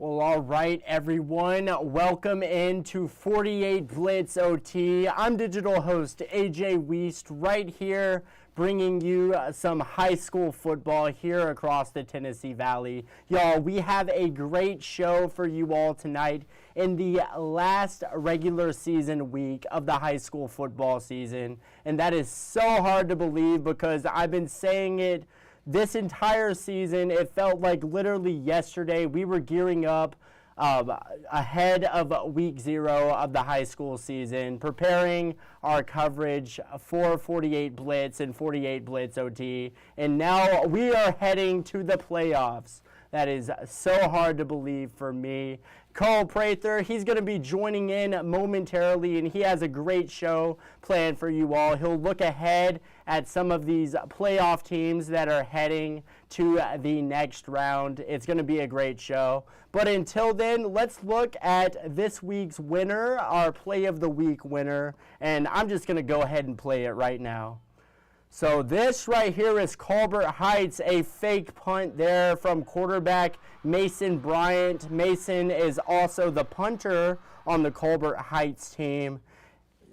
Well, all right, everyone. Welcome into 48 Blitz OT. I'm digital host AJ Wiest right here bringing you some high school football here across the Tennessee Valley. Y'all, we have a great show for you all tonight in the last regular season week of the high school football season. And that is so hard to believe because I've been saying it this entire season. It felt like literally yesterday we were gearing up ahead of week 0 of the high school season, preparing our coverage for 48 Blitz and 48 Blitz OT. And now we are heading to the playoffs. That is so hard to believe for me. Carl Prather, he's going to be joining in momentarily, and he has a great show planned for you all. He'll look ahead at some of these playoff teams that are heading to the next round. It's going to be a great show. But until then, let's look at this week's winner, our Play of the Week winner, and I'm just going to go ahead and play it right now. So this right here is Colbert Heights, a fake punt there from quarterback Mason Bryant. Mason is also the punter on the Colbert Heights team.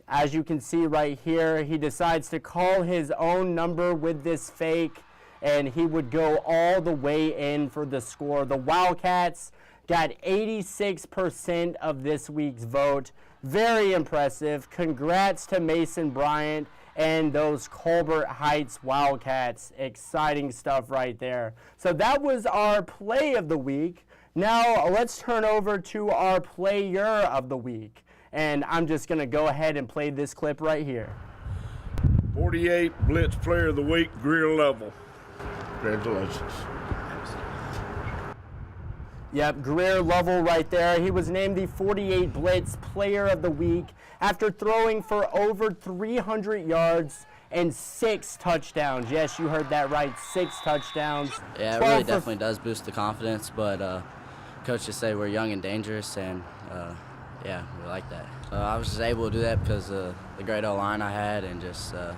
As you can see right here, he decides to call his own number with this fake, and he would go all the way in for the score. The Wildcats got 86% of this week's vote. Very impressive. Congrats to Mason Bryant and those Colbert Heights Wildcats. Exciting stuff right there. So that was our Play of the Week. Now let's turn over to our Player of the Week. And I'm just going to go ahead and play this clip right here. 48 Blitz Player of the Week, Greer Level. Congratulations. Yep, Greer Lovell right there. He was named the 48 Blitz Player of the Week after throwing for over 300 yards and 6 touchdowns. Yes, you heard that right, 6 touchdowns. Yeah, it really definitely does boost the confidence, but coaches say we're young and dangerous, and yeah, we like that. So I was just able to do that because of the great O-line I had, and just the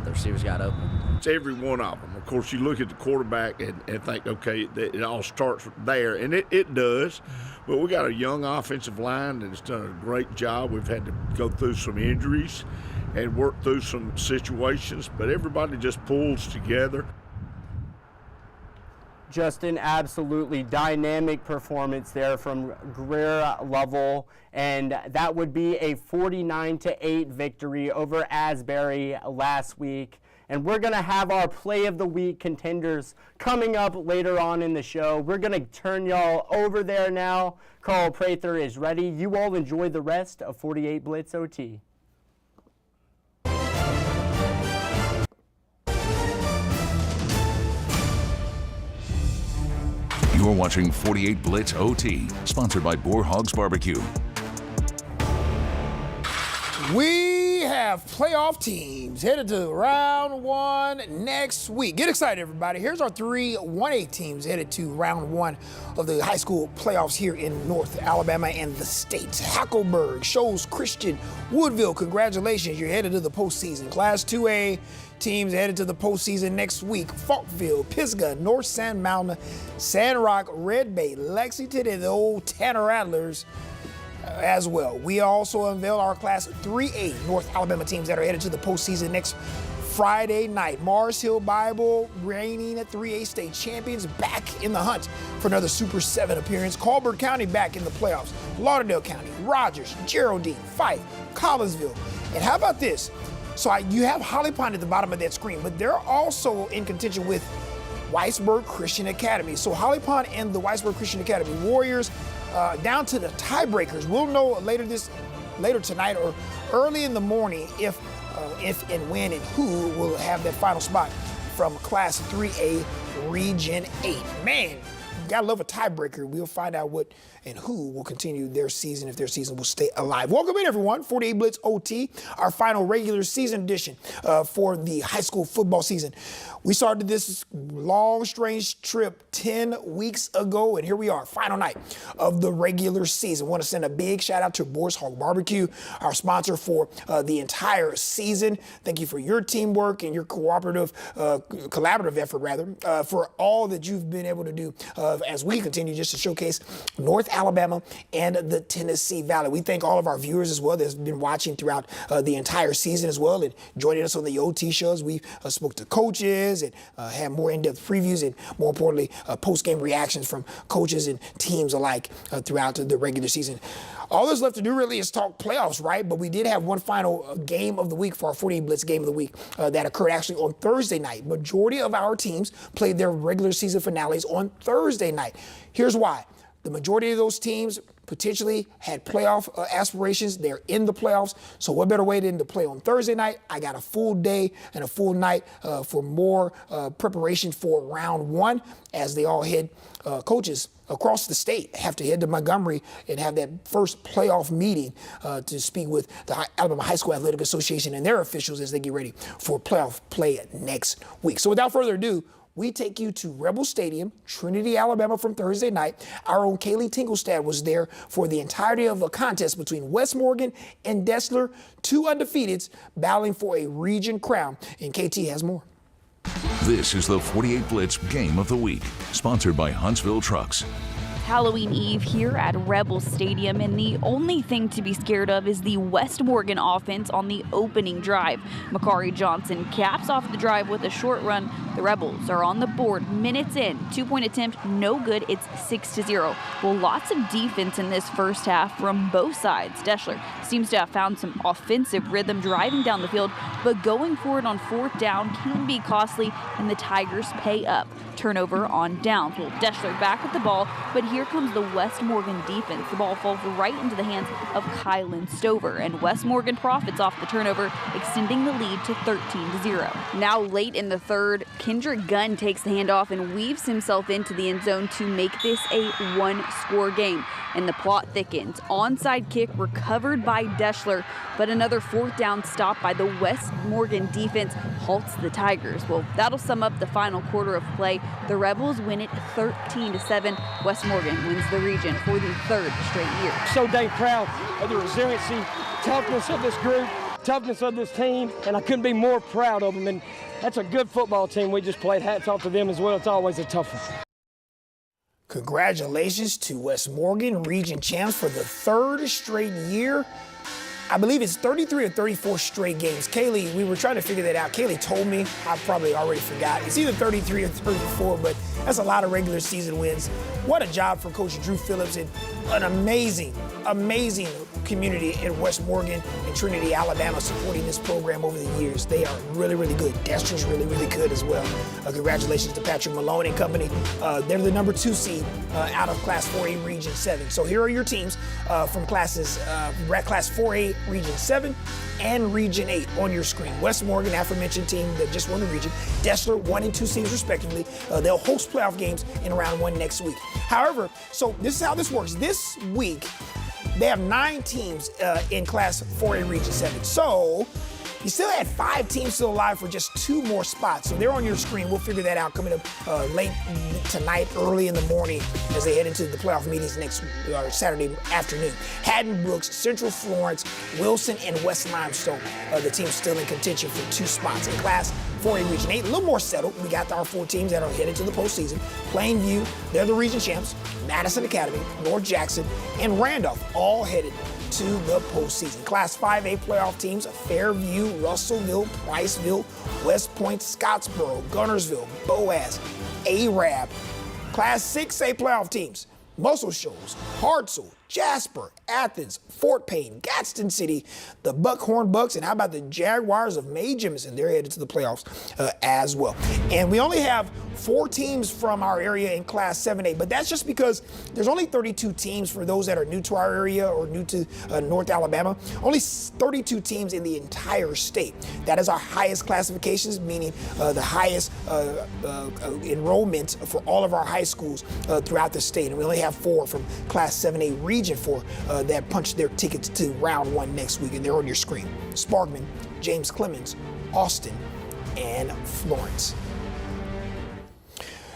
receivers got open. It's every one of them. Of course, you look at the quarterback and think, okay, it all starts there, and it does. But we got a young offensive line that has done a great job. We've had to go through some injuries and work through some situations, but everybody just pulls together. Just an absolutely dynamic performance there from Greer Lovell, and that would be a 49-8 victory over Asbury last week. And we're going to have our Play of the Week contenders coming up later on in the show. We're going to turn y'all over there now. Carl Prather is ready. You all enjoy the rest of 48 Blitz OT. You're watching 48 Blitz OT, sponsored by Boar Hogs Barbecue. We have playoff teams headed to round 1 next week. Get excited, everybody. Here's our 3 1A teams headed to round 1 of the high school playoffs here in North Alabama and the state. Hackleburg, Shoals Christian, Woodville, congratulations. You're headed to the postseason. Class 2A teams headed to the postseason next week. Falkville, Pisgah, North Sand Mountain, Sand Rock, Red Bay, Lexington, and the old Tanner Rattlers as well. We also unveil our Class 3A North Alabama teams that are headed to the postseason next Friday night. Mars Hill Bible, reigning 3A state champions, back in the hunt for another Super 7 appearance. Colbert County back in the playoffs. Lauderdale County, Rogers, Geraldine, Fife, Collinsville. And how about this? So you have Holly Pond at the bottom of that screen, but they're also in contention with Weisberg Christian Academy. So Holly Pond and the Weisberg Christian Academy Warriors down to the tiebreakers. We'll know later tonight or early in the morning if and when and who will have that final spot from Class 3A Region 8. Man, gotta love a tiebreaker. We'll find out what and who will continue their season, if their season will stay alive. Welcome in, everyone. 48 Blitz OT, our final regular season edition for the high school football season. We started this long, strange trip 10 weeks ago, and here we are, final night of the regular season. I want to send a big shout out to Boar's Hog Barbecue, our sponsor for the entire season. Thank you for your teamwork and your collaborative effort, for all that you've been able to do as we continue just to showcase North Alabama and the Tennessee Valley. We thank all of our viewers as well that's been watching throughout the entire season as well and joining us on the OT shows. We spoke to coaches and had more in-depth previews and, more importantly, post-game reactions from coaches and teams alike throughout the regular season. All that's left to do really is talk playoffs, right? But we did have one final game of the week for our 48 Blitz game of the week that occurred actually on Thursday night. Majority of our teams played their regular season finales on Thursday night. Here's why. The majority of those teams potentially had playoff aspirations. They're in the playoffs. So what better way than to play on Thursday night? I got a full day and a full night for more preparation for round one as they all head, coaches across the state have to head to Montgomery and have that first playoff meeting to speak with the Alabama High School Athletic Association and their officials as they get ready for playoff play next week. So without further ado, we take you to Rebel Stadium, Trinity, Alabama from Thursday night. Our own Kaylee Tinglestad was there for the entirety of a contest between West Morgan and Dessler, two undefeateds battling for a region crown. And KT has more. This is the 48 Blitz Game of the Week, sponsored by Huntsville Trucks. Halloween Eve here at Rebel Stadium, and the only thing to be scared of is the West Morgan offense on the opening drive. Makari Johnson caps off the drive with a short run. The Rebels are on the board minutes in. 2-point attempt, no good. It's 6-0. Well, lots of defense in this first half from both sides. Dessler seems to have found some offensive rhythm driving down the field, but going for it on fourth down can be costly, and the Tigers pay up. Turnover on downs. Well, Dessler back with the ball, but here comes the West Morgan defense. The ball falls right into the hands of Kylan Stover, and West Morgan profits off the turnover, extending the lead to 13-0. Now late in the third, Kendrick Gunn takes the handoff and weaves himself into the end zone to make this a one-score game. And the plot thickens. Onside kick recovered by Dessler, but another fourth down stop by the West Morgan defense halts the Tigers. Well, that'll sum up the final quarter of play. The Rebels win it 13-7. West Morgan wins the region for the third straight year. So dang proud of the resiliency, toughness of this group, toughness of this team, and I couldn't be more proud of them. And that's a good football team we just played. Hats off to them as well. It's always a tough one. Congratulations to West Morgan, region champs for the third straight year. I believe it's 33 or 34 straight games. Kaylee, we were trying to figure that out. Kaylee told me, I probably already forgot. It's either 33 or 34, but that's a lot of regular season wins. What a job for Coach Drew Phillips and an amazing community in West Morgan and Trinity, Alabama, supporting this program over the years. They are really, really good. Destler's really, really good as well. Congratulations to Patrick Malone and company. They're the number 2 seed out of Class 4A Region 7. So here are your teams from Class 4A Region 7 and Region 8 on your screen. West Morgan, aforementioned team that just won the region. Dessler, 1 and 2 seeds respectively. They'll host playoff games in round 1 next week. However, so this is how this works. This week, they have 9 teams in Class 4A Region 7. So you still had 5 teams still alive for just 2 more spots. So they're on your screen. We'll figure that out coming up late tonight, early in the morning as they head into the playoff meetings next Saturday afternoon. Haddon Brooks, Central Florence, Wilson, and West Limestone. The team's still in contention for 2 spots. In Class 4A Region 8, a little more settled. We got our 4 teams that are headed to the postseason. Plainview, they're the region champs. Madison Academy, North Jackson, and Randolph all headed to the postseason. Class 5A playoff teams: Fairview, Russellville, Priceville, West Point, Scottsboro, Gunnersville, Boaz, Arab. Class 6A playoff teams: Muscle Shoals, Hartselle, Jasper, Athens, Fort Payne, Gadsden City, the Buckhorn Bucks, and how about the Jaguars of Mae Jemison? They're headed to the playoffs as well. And we only have 4 teams from our area in Class 7A, but that's just because there's only 32 teams for those that are new to our area or new to North Alabama. Only 32 teams in the entire state. That is our highest classifications, meaning the highest enrollment for all of our high schools throughout the state. And we only have 4 from Class 7A Region 4 that punched their tickets to round 1 next week, and they're on your screen. Sparkman, James Clemens, Austin, and Florence.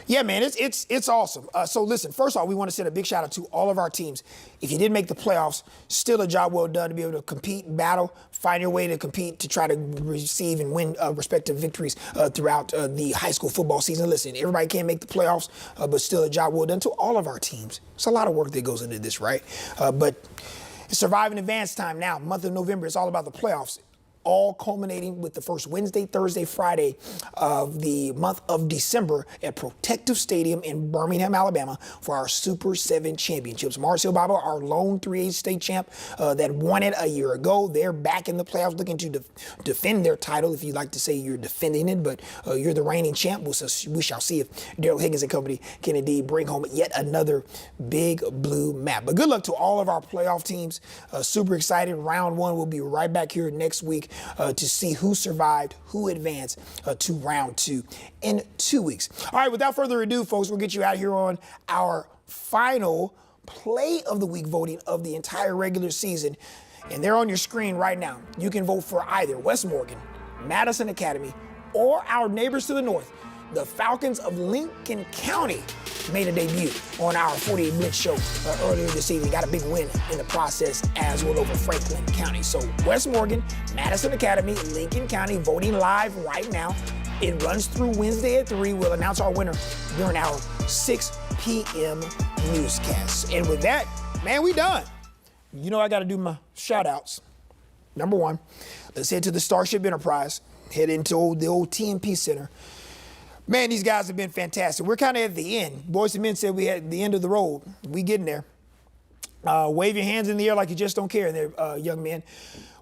Yeah, man, it's awesome. So listen, first of all, we want to send a big shout out to all of our teams. If you didn't make the playoffs, still a job well done to be able to compete, battle, find your way to compete to try to receive and win respective victories throughout the high school football season. Listen, everybody can't make the playoffs, but still a job well done to all of our teams. It's a lot of work that goes into this, right? But surviving advance time now, month of November, it's all about the playoffs. All culminating with the first Wednesday, Thursday, Friday of the month of December at Protective Stadium in Birmingham, Alabama for our Super 7 championships. Mars Hill Bible, our lone 3A state champ that won it a year ago. They're back in the playoffs looking to defend their title, if you'd like to say you're defending it, but you're the reigning champ. We shall see if Daryl Higgins and company can indeed bring home yet another big blue map. But good luck to all of our playoff teams. Super excited. Round 1 will be right back here next week to see who survived, who advanced to round 2 in 2 weeks. All right, without further ado, folks, we'll get you out here on our final play of the week voting of the entire regular season. And they're on your screen right now. You can vote for either West Morgan, Madison Academy, or our neighbors to the north, the Falcons of Lincoln County. Made a debut on our 48 Blitz show earlier this evening. Got a big win in the process as well over Franklin County. So West Morgan, Madison Academy, Lincoln County voting live right now. It runs through Wednesday at 3. We'll announce our winner during our 6 p.m. newscast. And with that, man, we done. You know I got to do my shout outs. Number 1, let's head to the Starship Enterprise. Head into the old TMP Center. Man, these guys have been fantastic. We're kind of at the end. Boys and Men said we had the end of the road. We getting there. Wave your hands in the air like you just don't care there, young men.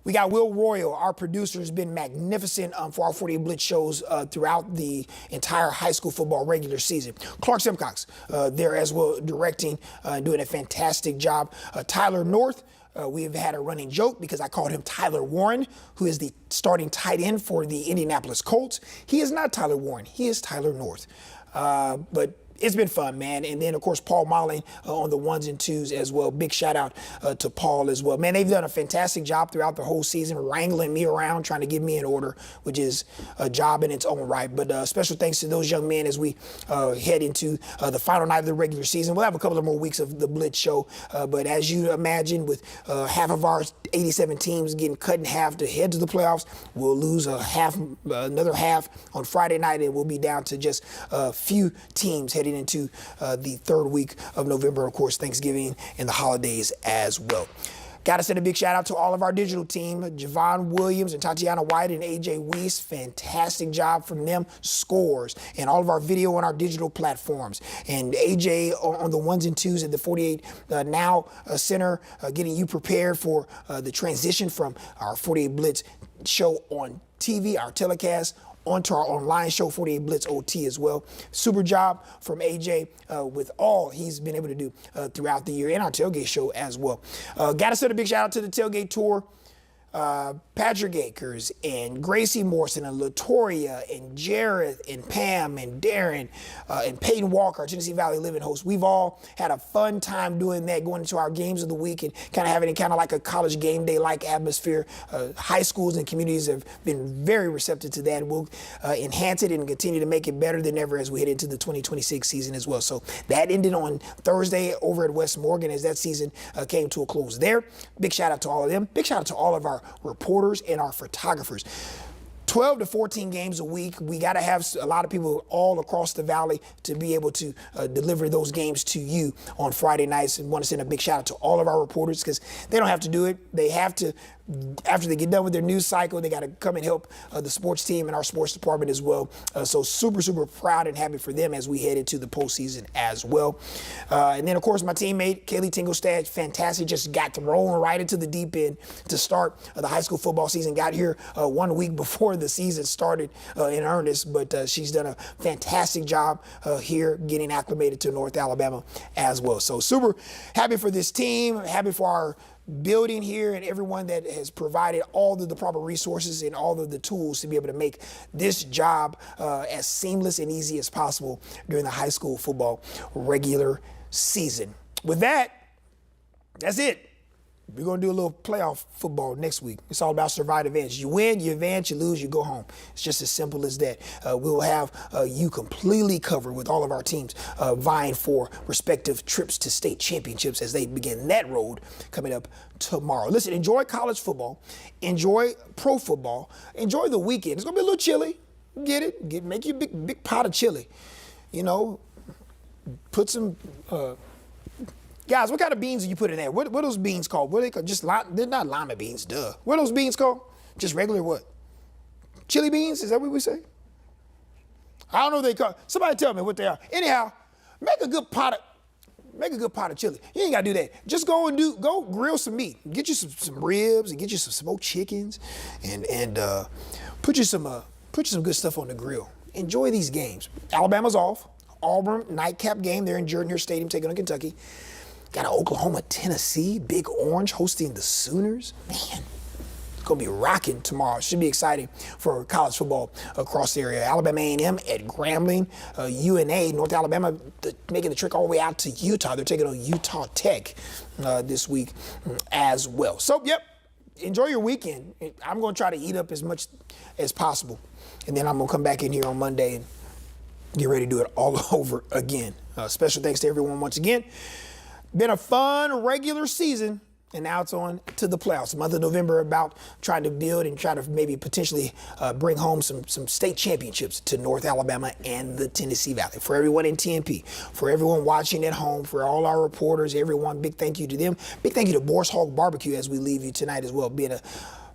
We got Will Royal, our producer, has been magnificent for our 48 Blitz shows throughout the entire high school football regular season. Clark Simcox there as well, directing and doing a fantastic job. Tyler North. We've had a running joke because I called him Tyler Warren, who is the starting tight end for the Indianapolis Colts. He is not Tyler Warren. He is Tyler North. But it's been fun, man. And then, of course, Paul Molling on the 1s and 2s as well. Big shout out to Paul as well. Man, they've done a fantastic job throughout the whole season, wrangling me around, trying to get me in order, which is a job in its own right. But special thanks to those young men as we head into the final night of the regular season. We'll have a couple of more weeks of the Blitz show. But as you imagine, with half of our 87 teams getting cut in half to head to the playoffs, we'll lose another half on Friday night, and we'll be down to just a few teams heading into the 3rd week of November, of course, Thanksgiving and the holidays as well. Got to send a big shout out to all of our digital team, Javon Williams and Tatiana White and AJ Weiss. Fantastic job from them. Scores. And all of our video on our digital platforms. And AJ on the 1s and 2s at the 48 Now Center, getting you prepared for the transition from our 48 Blitz show on TV, our telecast, onto our online show, 48 Blitz OT as well. Super job from AJ with all he's been able to do throughout the year, and our tailgate show as well. Got to send a big shout out to the tailgate tour. Patrick Akers and Gracie Morrison and Latoria and Jareth and Pam and Darren and Peyton Walker, our Tennessee Valley Living host. We've all had a fun time doing that, going into our games of the week and kind of having it kind of like a college game day-like atmosphere. High schools and communities have been very receptive to that. We'll enhance it and continue to make it better than ever as we head into the 2026 season as well. So that ended on Thursday over at West Morgan as that season came to a close there. Big shout out to all of them. Big shout out to all of our reporters and our photographers. 12 to 14 games a week. We got to have a lot of people all across the valley to be able to deliver those games to you on Friday nights. And want to send a big shout out to all of our reporters because they don't have to do it. They have to, after they get done with their news cycle, they got to come and help the sports team and our sports department as well. So super, super proud and happy for them as we head into the postseason as well. And then, of course, my teammate, Kaylee Tinglestad, fantastic, just got thrown right into the deep end to start the high school football season. Got here 1 week before the season started in earnest, but she's done a fantastic job here getting acclimated to North Alabama as well. So super happy for this team, happy for our building here and everyone that has provided all of the proper resources and all of the tools to be able to make this job as seamless and easy as possible during the high school football regular season. With that, that's it. We're going to do a little playoff football next week. It's all about survive advance. You win, you advance, you lose, you go home. It's just as simple as that. We'll have you completely covered with all of our teams vying for respective trips to state championships as they begin that road coming up tomorrow. Listen, enjoy college football. Enjoy pro football. Enjoy the weekend. It's going to be a little chilly. Get it? Make you a big pot of chili. You know, put some... Guys, what kind of beans do you put in there? What are those beans called? What are they called? They're not lima beans, duh. What are those beans called? Just regular what? Chili beans? Is that what we say? I don't know what they call. Somebody tell me what they are. Anyhow, make a good pot of chili. You ain't gotta do that. Just go grill some meat. Get you some ribs and get you some smoked chickens, and put you some good stuff on the grill. Enjoy these games. Alabama's off. Auburn nightcap game. They're in Jordan-Hare Stadium taking on Kentucky. Got an Oklahoma, Tennessee, Big Orange hosting the Sooners. Man, it's going to be rocking tomorrow. Should be exciting for college football across the area. Alabama A&M at Grambling. UNA, North Alabama, making the trek all the way out to Utah. They're taking on Utah Tech this week as well. So, yep, enjoy your weekend. I'm going to try to eat up as much as possible. And then I'm going to come back in here on Monday and get ready to do it all over again. Special thanks to everyone once again. Been a fun regular season, and now it's on to the playoffs. The month of November about trying to build and try to maybe potentially bring home some state championships to North Alabama and the Tennessee Valley. For everyone in TNP, for everyone watching at home, for all our reporters, everyone, big thank you to them. Big thank you to Boar's Hog Barbecue as we leave you tonight as well, being a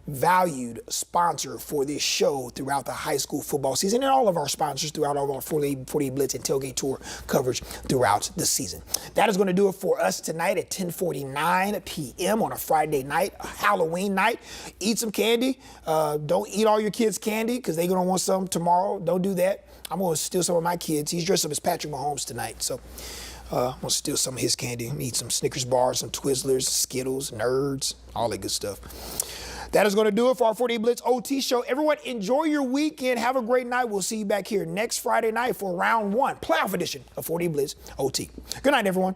valued sponsor for this show throughout the high school football season, and all of our sponsors throughout all of our 48 Blitz and Tailgate Tour coverage throughout the season. That is going to do it for us tonight at 10:49 p.m. on a Friday night, a Halloween night. Eat some candy. Don't eat all your kids' candy because they're going to want some tomorrow. Don't do that. I'm going to steal some of my kids. He's dressed up as Patrick Mahomes tonight, so I'm going to steal some of his candy. Eat some Snickers bars, some Twizzlers, Skittles, Nerds, all that good stuff. That is going to do it for our 48 Blitz OT show. Everyone, enjoy your weekend. Have a great night. We'll see you back here next Friday night for round one, playoff edition of 48 Blitz OT. Good night, everyone.